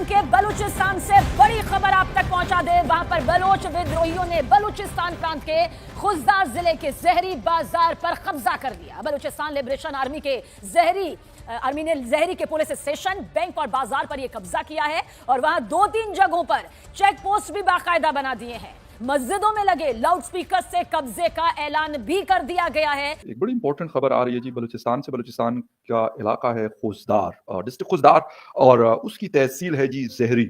पाकिस्तान के बलूचिस्तान से बड़ी खबर आप तक पहुंचा दे। वहां पर बलोच विद्रोहियों ने बलूचिस्तान प्रांत के खुजदार जिले के जहरी बाजार पर कब्जा कर लिया। बलूचिस्तान लिबरेशन आर्मी ने जहरी के पुलिस स्टेशन, बैंक और बाजार पर यह कब्जा किया है और वहां 2-3 जगहों पर चेक पोस्ट भी बाकायदा बना दिए हैं। मस्जिदों में लगे लाउडस्पीकर से कब्जे का ऐलान भी कर दिया गया है। एक बड़ी इंपॉर्टेंट खबर आ रही है जी बलूचिस्तान से। बलूचिस्तान का इलाका है खुजदार, डिस्ट्रिक्ट खुजदार, और उसकी तहसील है जी जहरी।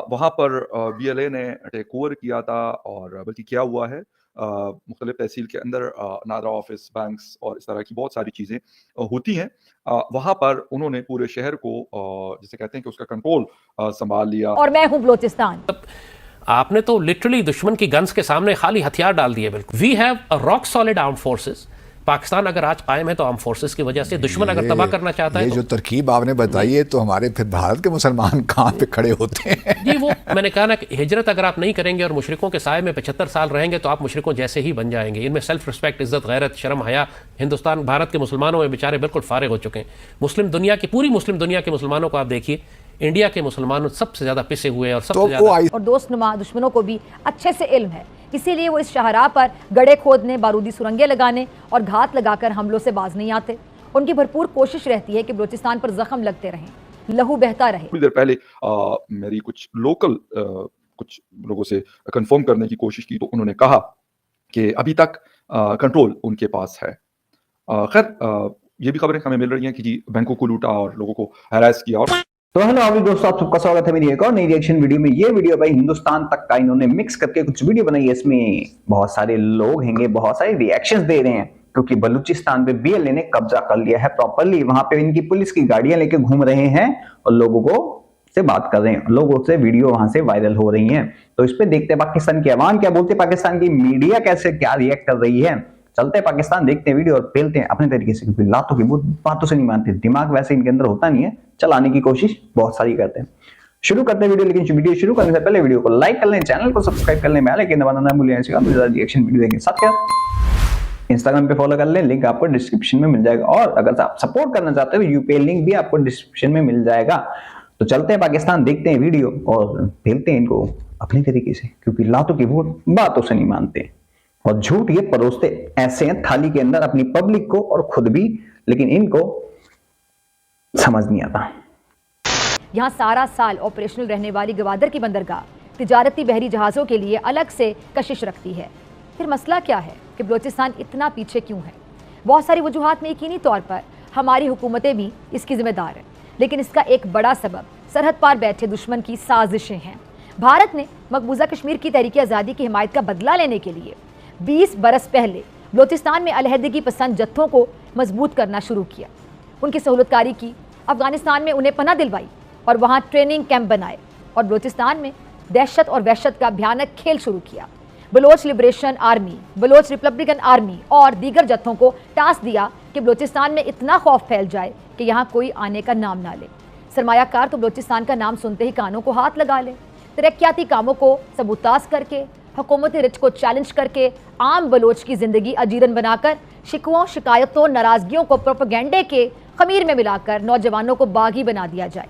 वहाँ पर BLA ने टेक ओवर किया था, और बल्कि क्या हुआ है, मुख्तलिफ तहसील के अंदर नादरा ऑफिस, बैंक्स और इस तरह की बहुत सारी चीज़ें होती हैं। वहाँ पर उन्होंने पूरे शहर को जिसे कहते हैं कि उसका कंट्रोल संभाल लिया। और मैं हूँ बलूचिस्तान। आपने तो लिटरली दुश्मन की गन्स के सामने खाली हथियार डाल दिए। बिल्कुल we have a rock solid armed forces. Pakistan अगर आज कायम है तो आर्म फोर्सेस की वजह से। दुश्मन अगर तबाह करना चाहता है, ये जो तरकीब आपने बताई है, तो हमारे फिर भारत के मुसलमान कहाँ पे खड़े होते हैं? जी वो मैंने कहा ना कि हिजरत अगर आप नहीं करेंगे और मुशरिकों के साए में 75 साल रहेंगे तो आप मुशरिकों जैसे ही बन जाएंगे। इनमें सेल्फ रिस्पेक्ट, इज्जत, गैरत, शर्म, हया हिंदुस्तान भारत के मुसलमानों में बेचारे बिल्कुल फारिग हो चुके हैं। मुस्लिम दुनिया की, पूरी मुस्लिम दुनिया के मुसलमानों को आप देखिए, इंडिया के मुसलमान सबसे ज्यादा पिसे हुए और सबसे ज्यादा और दोस्तनुमा दुश्मनों को भी अच्छे से इल्म है, इसीलिए वो इस शाहराह पर गड्ढे खोदने, बारूदी सुरंगें लगाने और घात लगाकर हमलों से बाज नहीं आते। उनकी भरपूर कोशिश रहती है कि बलूचिस्तान पर जख्म लगते रहें, लहू बहता रहे। कुछ देर पहले मेरी कुछ लोकल कुछ लोगों से कंफर्म करने की कोशिश की, तो उन्होंने कहा कि अभी तक कंट्रोल उनके पास है। खैर ये भी खबरें हमें मिल रही हैं कि जी बैंकों को लूटा और लोगों को हैरास किया। और तो हेलो अभी दोस्तों, आप सबका स्वागत है मेरी एक और नई रिएक्शन वीडियो में। ये वीडियो भाई हिंदुस्तान तक का इन्होंने मिक्स करके कुछ वीडियो बनाई है। इसमें बहुत सारे लोग हैंगे, बहुत सारे रिएक्शंस दे रहे हैं, क्योंकि बलूचिस्तान पे BLA ने कब्जा कर लिया है प्रॉपरली। वहां पे इनकी पुलिस की गाड़ियां लेके घूम रहे हैं और लोगों को से बात कर रहे हैं, लोगों से वीडियो वहां से वायरल हो रही है। तो इस पे देखते हैं पाकिस्तान की अवाम क्या बोलते हैं, पाकिस्तान की मीडिया कैसे क्या रिएक्ट कर रही है। चलते हैं पाकिस्तान, देखते हैं वीडियो और पेलते हैं अपने तरीके से, क्योंकि लातों की बातों से नहीं मानते। दिमाग वैसे इनके अंदर होता नहीं है, चलाने की कोशिश बहुत सारी करते हैं। शुरू करते हैं वीडियो, लेकिन वीडियो शुरू करने से पहले वीडियो को लाइक कर लें, चैनल को सब्सक्राइब कर लें, बेल आइकन दबाना ना भूलें। ऐसे रिएक्शन वीडियो देखें। साथ क्या इंस्टाग्राम पे फॉलो कर लें, लिंक आपको डिस्क्रिप्शन में मिल जाएगा। और अगर आप सपोर्ट करना चाहते हो UPI लिंक भी आपको डिस्क्रिप्शन में मिल जाएगा। तो चलते हैं पाकिस्तान, देखते हैं वीडियो और फेलते हैं इनको अपने तरीके से, क्योंकि लातों की बातों से नहीं मानते और झूठ ये परोसते ऐसे हैं थाली के अंदर अपनी पब्लिक को और खुद भी, लेकिन इनको समझ नहीं आता। यहाँ सारा साल ऑपरेशनल रहने वाली गवादर की बंदरगाह तिजारती बहरी जहाज़ों के लिए अलग से कशिश रखती है। फिर मसला क्या है कि बलूचिस्तान इतना पीछे क्यों है? बहुत सारी वजूहात में यकीनी तौर पर हमारी हुकूमतें भी इसकी जिम्मेदार हैं, लेकिन इसका एक बड़ा सबब सरहद पार बैठे दुश्मन की साजिशें हैं। भारत ने मकबूजा कश्मीर की तहरीक आज़ादी की हिमायत का बदला लेने के लिए 20 बरस पहले बलूचिस्तान में अलहदगी पसंद जत्थों को मजबूत करना शुरू किया, उनकी सहूलतकारी की, अफगानिस्तान में उन्हें पनाह दिलवाई और वहाँ ट्रेनिंग कैंप बनाए और बलूचिस्तान में दहशत और वहशत का भयानक खेल शुरू किया। Baloch liberation army, Baloch republican army और दीगर जत्थों को टास्क दिया कि बलूचिस्तान में इतना खौफ फैल जाए कि यहाँ कोई आने का नाम ना ले। सरमायाकार तो बलूचिस्तान का नाम सुनते ही कानों को हाथ लगा ले। तरक्याती कामों को सबूताज करके, हुकूमती रिच को चैलेंज करके, आम बलोच की जिंदगी अजीरन बनाकर, शिकवों, शिकायतों, नाराजगियों को प्रोपेगेंडे के खमीर में मिलाकर नौजवानों को बागी बना दिया जाए।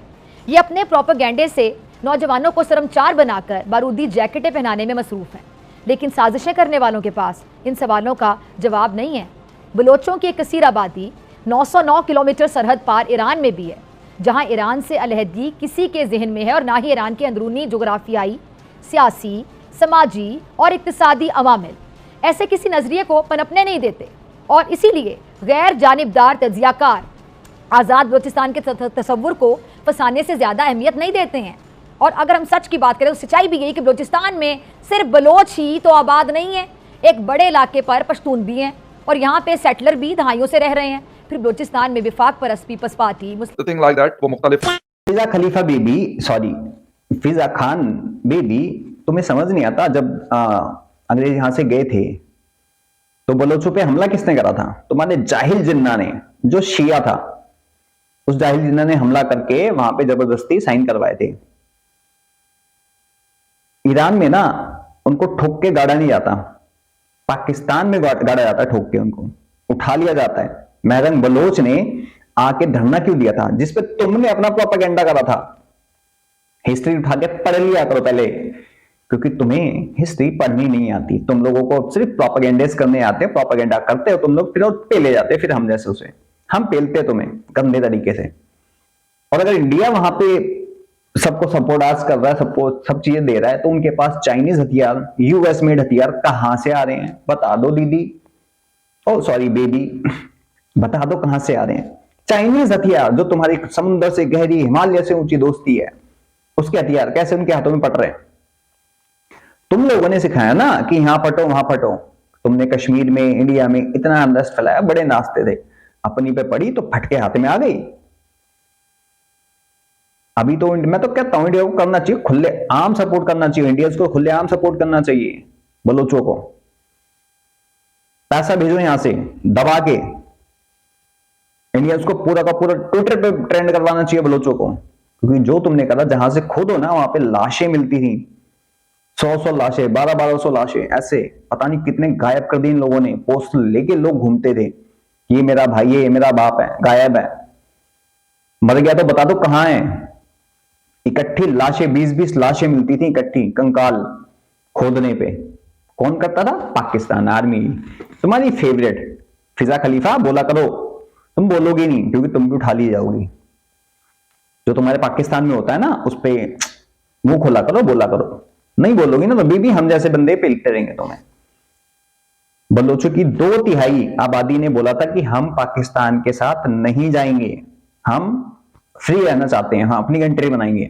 ये अपने प्रोपेगेंडे से नौजवानों को शर्मचार बनाकर बारूदी जैकेटें पहनाने में मसरूफ हैं, लेकिन साजिशें करने वालों के पास इन सवालों का जवाब नहीं है। बलोचों की एक कसीर आबादी 909 किलोमीटर सरहद पार ईरान में भी है, जहाँ ईरान से अलहदगी किसी के जहन में है और ना ही ईरान के अंदरूनी जोग्राफियाई, सियासी, समाजी और इक्तिसादी अवामिल ऐसे किसी नजरिए को पनपने नहीं देते और इसीलिए गैर जानिबदार तज्जियाकार आज़ाद बलूचिस्तान के तस्वुर को फंसाने से ज़्यादा अहमियत नहीं देते हैं। और अगर हम सच की बात करें तो सच्चाई भी यही कि बलूचिस्तान में सिर्फ बलोच ही तो आबाद नहीं है, एक बड़े इलाके पर पश्तून भी हैं और यहाँ पे सेटलर भी दहाइयों से रह रहे हैं। फिर बलूचिस्तान में विफाक परस्ती, पसपाती, फिजा खलीफा बेबी, सॉरी फिजा खान बेबी, तुम्हें समझ नहीं आता, जब अंग्रेज यहां से गए थे तो बलोचों पे हमला किसने करा था? तुम्हारे जाहिल जिन्ना ने, जो शिया था, उस जाहिल जिन्ना ने हमला करके वहां पे जबरदस्ती साइन करवाए थे। ईरान में ना उनको ठोक के गाड़ा नहीं जाता, पाकिस्तान में गाड़ा जाता है, ठोक के उनको उठा लिया जाता है। महरंग बलोच ने आके धरना क्यों दिया था, जिसपे तुमने अपना प्रोपेगेंडा करा था? हिस्ट्री उठा के पढ़ लिया करो पहले, क्योंकि तुम्हें हिस्ट्री पढ़नी नहीं आती। तुम लोगों को सिर्फ प्रोपेगेंडेस करने आते हैं, प्रोपेगेंडा करते हो तुम लोग, फिर पेले जाते हैं, फिर हम जैसे उसे हम पेलते तुम्हें गंदे तरीके से। और अगर इंडिया वहां पे सबको सपोर्ट आज कर रहा है, सबको सब चीजें दे रहा है, तो उनके पास चाइनीज हथियार, यूएस मेड हथियार कहां से आ रहे हैं? बता दो दीदी, ओ सॉरी बेबी, बता दो कहां से आ रहे हैं? चाइनीज हथियार जो तुम्हारी समुद्र से गहरी, हिमालय से ऊंची दोस्ती है, उसके हथियार कैसे उनके हाथों में पट रहे हैं? तुम लोगों ने सिखाया ना कि यहां पटो वहां पटो। तुमने कश्मीर में, इंडिया में इतना अनरेस्ट फैलाया, बड़े नाचते थे, अपनी पे पड़ी तो फटके हाथ में आ गई। अभी तो मैं तो कहता हूं इंडिया को करना चाहिए खुले आम सपोर्ट करना चाहिए, इंडिया को खुले आम सपोर्ट करना चाहिए। बलोचों को पैसा भेजो यहां से दबा के, इंडियंस को पूरा का पूरा ट्विटर पे ट्रेंड करवाना चाहिए बलोचों को, क्योंकि जो तुमने करा, जहां से खोदो ना वहां पे लाशें मिलती थी, 100 लाशें, 1200 लाशें, ऐसे पता नहीं कितने गायब कर दी इन लोगों ने। पोस्ट लेके लोग घूमते थे, ये मेरा भाई है, ये मेरा बाप है, गायब है, मर गया तो बता दो कहां है। इकट्ठी लाशें, 20-20 लाशें मिलती थी इकट्ठी, कंकाल खोदने पे। कौन करता था? पाकिस्तान आर्मी, तुम्हारी फेवरेट फिजा खलीफा। बोला करो, तुम बोलोगे नहीं क्योंकि तुम भी उठा ली जाओगी। जो तुम्हारे पाकिस्तान में होता है ना, उस पे मुंह खोला करो, बोला करो। नहीं बोलोगी ना तो बीबी हम जैसे बंदे पेलते रहेंगे तुम्हें। बलोचों की 2/3 आबादी ने बोला था कि हम पाकिस्तान के साथ नहीं जाएंगे, हम फ्री रहना चाहते हैं, हाँ अपनी कंट्री बनाएंगे।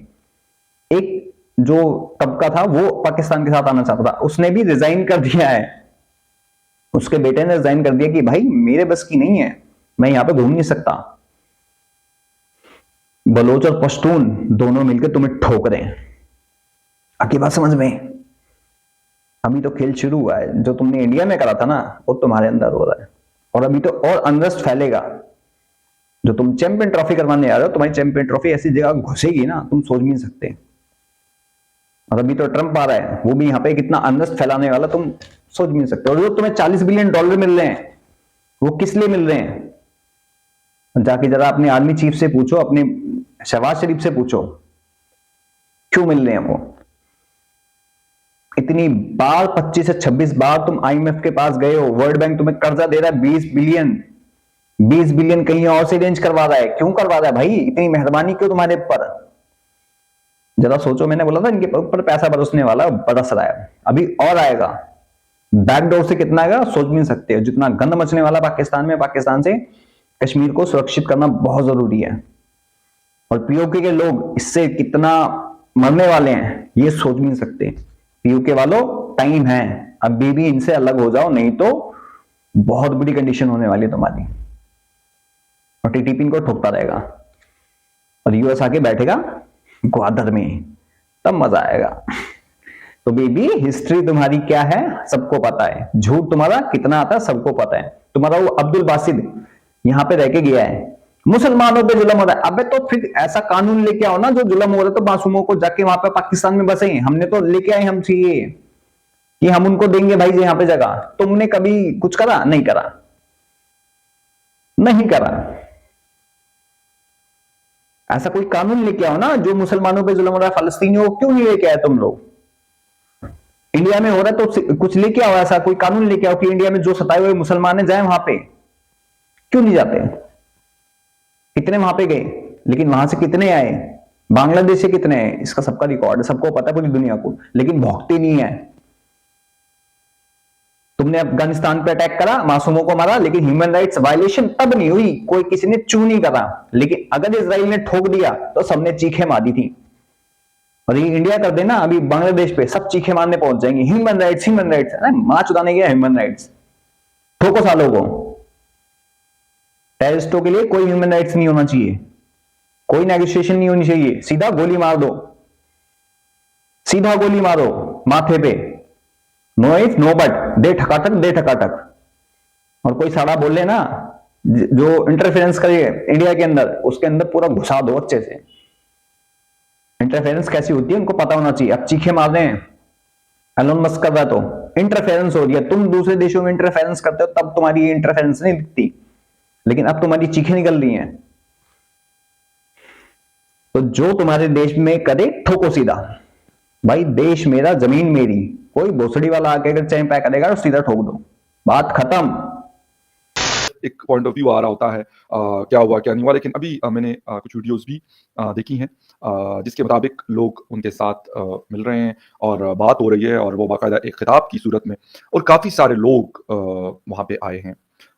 एक जो तबका था वो पाकिस्तान के साथ आना चाहता था, उसने भी रिजाइन कर दिया है। उसके बेटे ने रिजाइन कर दिया कि भाई मेरे बस की नहीं है, मैं यहां पे घूम नहीं सकता। बलोच और पश्तून दोनों मिलकर तुम्हें ठोक रहे हैं। आगे बात समझ में? अभी तो खेल शुरू हुआ है, जो तुमने इंडिया में करा था ना वो तुम्हारे अंदर हो रहा है, और अभी तो और अनरेस्ट फैलेगा। जो तुम चैंपियन ट्रॉफी करवाने आ रहे हो, तुम्हारी चैंपियन ट्रॉफी ऐसी जगह घुसेगी ना तुम सोच भी नहीं सकते। और अभी तो ट्रंप आ रहा है, वो भी यहाँ पे कितना अनरेस्ट फैलाने वाला तुम सोच भी नहीं सकते। और जो तुम्हें $40 बिलियन मिल रहे हैं, वो किस लिए मिल रहे हैं? जाके जरा अपने आर्मी चीफ से पूछो, अपने शहबाज शरीफ से पूछो क्यों मिल रहे हैं वो। इतनी बार 25 से 26 बार तुम IMF के पास गए हो, वर्ल्ड बैंक तुम्हें कर्जा दे रहा है 20 बिलियन कहीं और से अरेंज करवा रहा है। क्यों करवा रहा है भाई? इतनी मेहरबानी क्यों तुम्हारे ऊपर? जरा सोचो, मैंने बोला था इनके ऊपर पैसा बरसने वाला, बरस रहा है, अभी और आएगा। बैकडोर से कितना आएगा सोच भी नहीं सकते। जितना गंद मचने वाला पाकिस्तान में, पाकिस्तान से कश्मीर को सुरक्षित करना बहुत जरूरी है। और POK के लोग इससे कितना मरने वाले हैं ये सोच भी नहीं सकते। POK वालों टाइम है, अभी भी इनसे अलग हो जाओ, नहीं तो बहुत बुरी कंडीशन होने वाली है तुम्हारी। और TTP इनको ठोकता रहेगा और US आके बैठेगा ग्वादर में, तब मजा आएगा। तो बेबी हिस्ट्री तुम्हारी क्या है सबको पता है, झूठ तुम्हारा कितना आता है सबको पता है। तुम्हारा वो अब्दुल बासिद यहां पे रह के गया है, मुसलमानों पे जुल्म हो रहा है। अबे तो फिर ऐसा कानून लेके आओ ना, जो जुल्म हो रहा है तो मासूमों को जाके वहां पे पाकिस्तान में बसे। हमने तो लेके आए हम चाहिए कि हम उनको देंगे भाई यहाँ पे जगह। तुमने कभी कुछ करा? नहीं करा, नहीं करा। ऐसा कोई कानून लेके आओ ना, जो मुसलमानों पे जुल्म हो रहा है, फलस्तीनियों को क्यों नहीं लेके आए तुम लोग? इंडिया में हो रहा है तो कुछ लेके आओ, ऐसा कोई कानून लेके आओ कि इंडिया में जो सताए हुए मुसलमान जाए वहां पे। क्यों नहीं जाते? कितने वहां पे गए, लेकिन वहां से कितने आए? बांग्लादेश से कितने आए? इसका सबका रिकॉर्ड है, सबको पता है पूरी दुनिया को, लेकिन भौंकते नहीं है। तुमने अफगानिस्तान पे अटैक करा, मासूमों को मारा, लेकिन ह्यूमन राइट्स वायलेशन तब नहीं हुई, कोई किसी ने चू नहीं करा। लेकिन अगर इजराइल ने ठोक दिया तो सबने चीखें मारी थी। और ये इंडिया कर देना, अभी बांग्लादेश पे सब चीखें मारने पहुंच जाएंगे, ह्यूमन राइट्स, ह्यूमन राइट्स। मां चुदाने गया ह्यूमन राइट्स, ठोको सालों को। टेररिस्टों के लिए कोई ह्यूमन राइट्स नहीं होना चाहिए, कोई नेगोशिएशन नहीं होनी चाहिए, सीधा गोली मार दो, सीधा गोली मारो माथे पे, नो इफ नो बट, दे ठकाटक, दे ठकाटक। और कोई साड़ा बोले ना, जो इंटरफेरेंस करे इंडिया के अंदर, उसके अंदर पूरा घुसा दो अच्छे से। इंटरफेरेंस कैसी होती है उनको पता होना चाहिए। अब चीखे मार रहे हैं, एलोन मस्क कर रहा है तो इंटरफेरेंस हो रही है। तुम दूसरे देशों में इंटरफेरेंस करते हो तब तुम्हारी ये इंटरफेरेंस नहीं दिखती, लेकिन अब तुम्हारी चीखें निकल रही हैं। तो जो तुम्हारे देश में करे ठोको सीधा। भाई देश मेरा जमीन मेरी, कोई भोसड़ी वाला आके अगर चैन पै करेगा तो सीधा ठोक दो, बात खत्म। एक पॉइंट ऑफ व्यू आ रहा होता है क्या हुआ क्या नहीं हुआ। लेकिन अभी मैंने कुछ वीडियोस भी देखी हैं जिसके मुताबिक लोग उनके साथ मिल रहे हैं और बात हो रही है, और वो बाकायदा एक खिताब की सूरत में, और काफ़ी सारे लोग वहाँ पे आए हैं,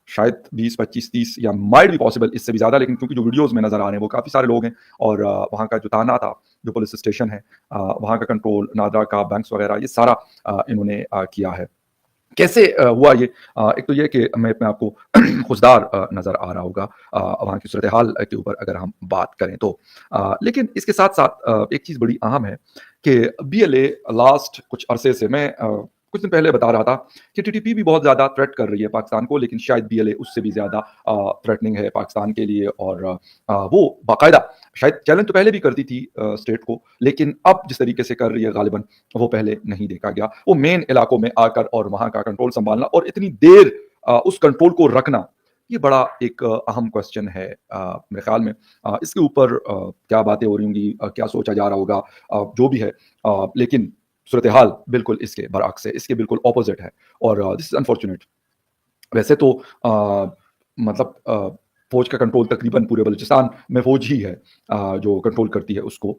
शायद 20, 25, 30 या माइट भी पॉसिबल इससे भी ज़्यादा, लेकिन क्योंकि जो वीडियोस में नज़र आ रहे हैं वो काफ़ी सारे लोग हैं। और वहाँ का जो थाना था, जो पुलिस स्टेशन है, वहाँ का कंट्रोल, नादरा का, बैंक्स वगैरह, ये सारा इन्होंने किया है। कैसे हुआ ये? एक तो ये कि मैं अपने आपको खुशदार नज़र आ रहा होगा वहाँ की सूरत हाल के ऊपर अगर हम बात करें तो। लेकिन इसके साथ साथ एक चीज़ बड़ी अहम है कि BLA लास्ट कुछ अरसे से, मैं कुछ दिन पहले बता रहा था कि TTP भी बहुत ज़्यादा थ्रेट कर रही है पाकिस्तान को, लेकिन शायद BLA उससे भी ज़्यादा थ्रेटनिंग है पाकिस्तान के लिए। और वो बाकायदा शायद चैलेंज तो पहले भी करती थी स्टेट को, लेकिन अब जिस तरीके से कर रही है गालिबन वो पहले नहीं देखा गया। वो मेन इलाकों में आकर और वहाँ का कंट्रोल संभालना और इतनी देर उस कंट्रोल को रखना, ये बड़ा एक अहम क्वेश्चन है मेरे ख्याल में। इसके ऊपर क्या बातें हो रही होंगी, क्या सोचा जा रहा होगा, जो भी है, लेकिन सूरत हाल बिल्कुल इसके बरअक्स है, इसके बिल्कुल ऑपोजिट है, और दिस इज अनफॉर्चुनेट। वैसे तो मतलब फौज का कंट्रोल तकरीबन पूरे बलूचिस्तान में फौज ही है जो कंट्रोल करती है उसको।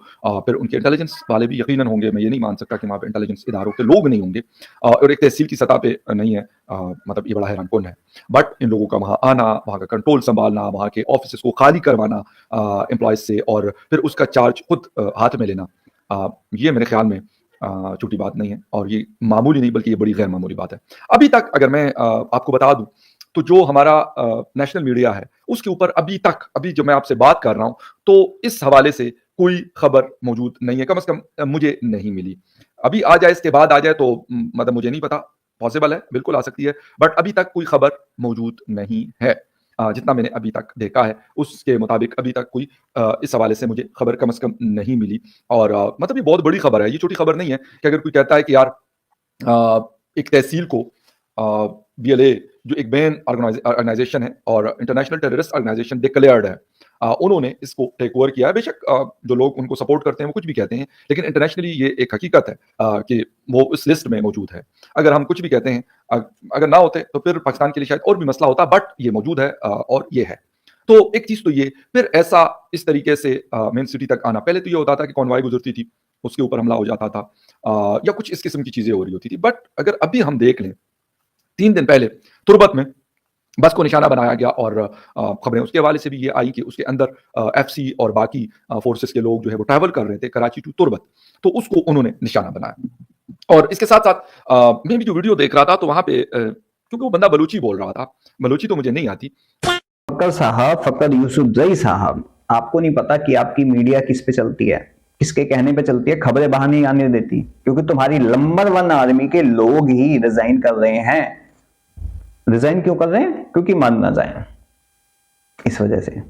फिर उनके इंटेलिजेंस वाले भी यकीनन होंगे, मैं ये नहीं मान सकता कि वहाँ पे इंटेलिजेंस इदारों के लोग नहीं होंगे, और एक तहसील की सतह पे नहीं है, मतलब ये बड़ा हैरानकुन है। बट इन लोगों का वहाँ आना, वहाँ का कंट्रोल संभालना, वहाँ के ऑफिस को खाली करवाना एम्प्लॉयज से, और फिर उसका चार्ज खुद हाथ में लेना, ये मेरे ख्याल में छोटी बात नहीं है, और ये मामूली नहीं बल्कि ये बड़ी गैर मामूली बात है। अभी तक अगर मैं आपको बता दूं तो जो हमारा नेशनल मीडिया है उसके ऊपर अभी जो मैं आपसे बात कर रहा हूं, तो इस हवाले से कोई खबर मौजूद नहीं है, कम से कम मुझे नहीं मिली। अभी आ जाए, इसके बाद आ जाए तो मतलब मुझे नहीं पता, पॉसिबल है, बिल्कुल आ सकती है, बट अभी तक कोई खबर मौजूद नहीं है। जितना मैंने अभी तक देखा है उसके मुताबिक अभी तक कोई इस हवाले से मुझे खबर कम से कम नहीं मिली। और मतलब ये बहुत बड़ी खबर है, ये छोटी खबर नहीं है कि अगर कोई कहता है कि यार एक तहसील को BLA जो एक मेन ऑर्गेनाइजेशन है और इंटरनेशनल टेररिस्ट ऑर्गेनाइजेशन डिक्लेयर्ड है, उन्होंने इसको टेक ओवर किया है। बेशक जो लोग उनको सपोर्ट करते हैं वो कुछ भी कहते हैं, लेकिन इंटरनेशनली ये एक हकीकत है कि वो इस लिस्ट में मौजूद है। अगर हम कुछ भी कहते हैं, अगर ना होते तो फिर पाकिस्तान के लिए शायद और भी मसला होता, बट ये मौजूद है और ये है। तो एक चीज तो ये, फिर ऐसा इस तरीके से मेन सिटी तक आना, पहले तो ये होता था कि कॉन्वॉय गुजरती थी, उसके ऊपर हमला हो जाता था, या कुछ इस किस्म की चीजें हो रही होती थी। बट अगर अभी हम देख लें, 3 दिन पहले तुर्बत में बस को निशाना बनाया गया, और खबरें उसके हवाले से भी ये आई कि उसके अंदर FC और बाकी फोर्सेस के लोग जो है वो ट्रैवल कर रहे थे कराची टू तुर्बत, तो उसको उन्होंने निशाना बनाया। और इसके साथ साथ मैं भी जो वीडियो देख रहा था तो वहां पे क्योंकि वो बंदा बलूची बोल रहा था, बलूची तो मुझे नहीं आती। फकर साहब, फकर यूसुफजई साहब, आपको नहीं पता कि आपकी मीडिया किस पे चलती है, किसके कहने पे चलती है, खबरें बाहर नहीं आने देती, क्योंकि तुम्हारी नंबर 1 आर्मी के लोग ही रिजाइन कर रहे हैं। रिजाइन क्यों कर रहे हैं? क्योंकि मान ना जाए, इस वजह से।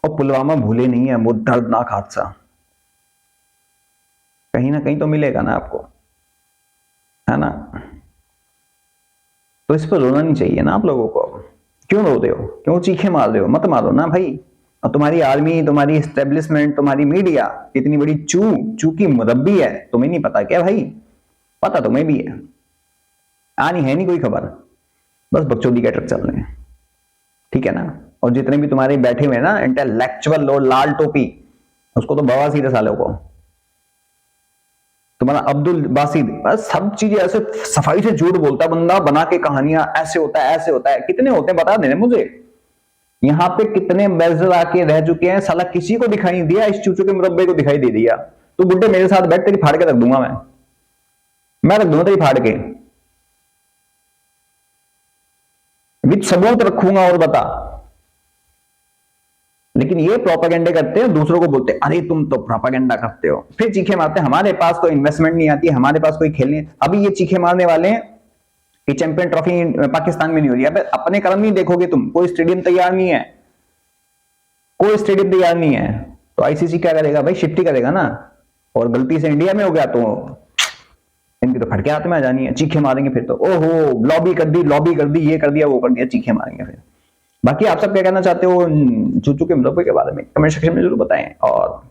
और पुलवामा भूले नहीं है, वो दर्दनाक हादसा कहीं ना कहीं तो मिलेगा ना आपको, है ना? तो इस पर रोना नहीं चाहिए ना आप लोगों को। क्यों रो रहे हो? क्यों चीखे मार रहे हो? मत मारो ना भाई। और तुम्हारी आर्मी, तुम्हारी एस्टेब्लिशमेंट, तुम्हारी मीडिया इतनी बड़ी चू की मुरब्बी है, तुम्हें नहीं पता क्या भाई? पता तुम्हें भी है, आनी है नहीं कोई खबर, बस बकचोदी के ट्रक चल रहे हैं, ठीक है ना? और जितने भी तुम्हारे बैठे हुए ना इंटेलेक्चुअल और लाल टोपी, उसको तो बवासीर है सालों को, तुम्हारा अब्दुल बासिद, बस सब चीजें ऐसे सफाई से झूठ बोलता बंदा, बना के कहानियां, ऐसे होता है ऐसे होता है। कितने होते हैं बता देना मुझे, यहाँ पे कितने एम्बेसडर आके रह चुके हैं, साला किसी को दिखाई नहीं दिया, इस चूचू के मुरब्बे को दिखाई दे दिया। तो बुड्ढे मेरे साथ बैठ, तेरी फाड़ के रख दूंगा मैं रख दूंगा तेरी फाड़ के, विद सबूत रखूंगा, और बता। लेकिन ये प्रोपेगेंडे करते हैं, दूसरों को बोलते हैं अरे तुम तो प्रोपेगेंडा करते हो, फिर चीखे मारते हैं हमारे पास कोई इन्वेस्टमेंट नहीं आती, हमारे पास कोई खेल नहीं। अभी ये चीखे मारने वाले हैं कि चैंपियन ट्रॉफी पाकिस्तान में नहीं हो रही है। अपने कदम नहीं देखोगे तुम, कोई स्टेडियम तैयार नहीं है, कोई स्टेडियम तैयार नहीं है, तो ICC क्या करेगा भाई? शिफ्टी करेगा ना। और गलती से इंडिया में हो गया तो इनकी तो फटके हाथ में आ जानी है, चीखे मारेंगे फिर तो, ओहो लॉबी कर दी, ये कर दिया, वो कर दिया, चीखे मारेंगे फिर। बाकी आप सब क्या कहना चाहते हो चूचू के मुद्दे के बारे में कमेंट सेक्शन में जरूर बताएं। और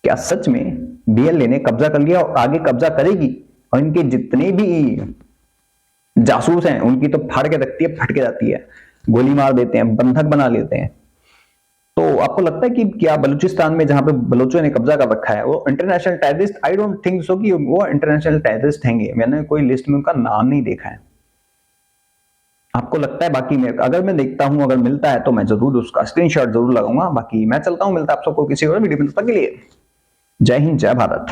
क्या सच में बीएलए ने कब्जा कर लिया और आगे कब्जा करेगी, और इनके जितने भी जासूस हैं उनकी तो फाड़ के रखती है, फट के जाती है, गोली मार देते हैं, बंधक बना लेते हैं। तो आपको लगता है कि क्या बलूचिस्तान में जहां पे बलोचों ने कब्जा कर रखा है वो international terrorist? I don't think so कि वो इंटरनेशनल टेररिस्ट हैंगे, मैंने कोई लिस्ट में उनका नाम नहीं देखा है। आपको लगता है? बाकी मैं अगर मैं देखता हूं, अगर मिलता है तो मैं जरूर उसका स्क्रीनशॉट जरूर लगाऊंगा। बाकी मैं चलता हूं, मिलता है आप सबको किसी और वीडियो में, तब तक के लिए जय हिंद, जय भारत।